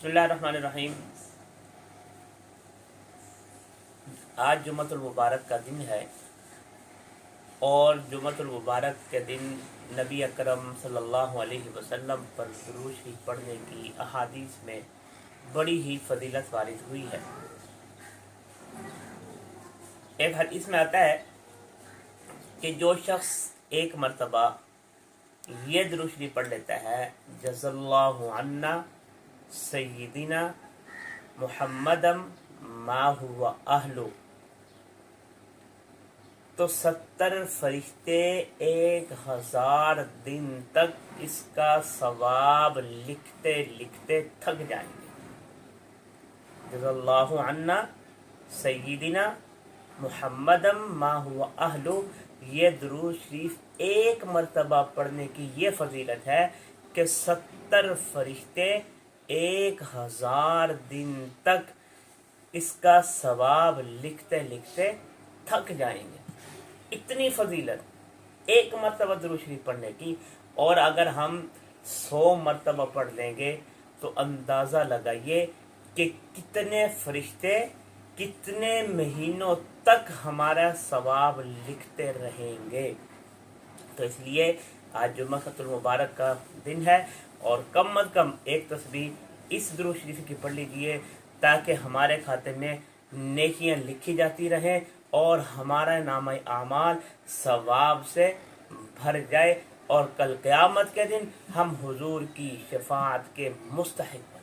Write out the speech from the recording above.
बिस्मिल्लाहिर्रहमानिर्रहीम। आज जुम्मतुल मुबारक का दिन है और जुम्मतुल मुबारक के दिन नबी अकरम सल्लल्लाहु अलैहि वसल्लम पर दुरूद शरीफ पढ़ने की अहादीस में बड़ी ही फजीलत वारिद हुई है। एक हदीस में आता है कि जो शख्स एक मर्तबा ये दुरूद शरीफ पढ़ लेता है, जज़ल्लाहु अन्ना सय्यिदिना मुहम्मदम मा हुवा अहलु, तो 70 फरिश्ते 1000 दिन तक इसका सवाब लिखते लिखते थक जाएंगे। जज़ल्लाहु अन्ना सय्यिदिना मुहम्मदम मा हुवा अहलु, ये दुरूद शरीफ एक मर्तबा पढ़ने की ये फजीलत है कि 70 फरिश्ते 1000 दिन तक इसका सवाब लिखते लिखते थक जाएंगे। इतनी फजीलत एक मर्तबा दुरूद शरीफ पढ़ने की, और अगर हम 100 मर्तबा पढ़ लेंगे तो अंदाज़ा लगाइए कि कितने फरिश्ते कितने महीनों तक हमारा सवाब लिखते रहेंगे। तो इसलिए आज जुम्मतुल मुबारक का दिन है और कम अज़ कम एक तस्बीह इस दुरूद शरीफ की पढ़ लीजिए ताकि हमारे खाते में नेकियां लिखी जाती रहें और हमारा नाम आमाल सवाब से भर जाए और कल क़यामत के दिन हम हुजूर की शफाअत के मुस्तहिक़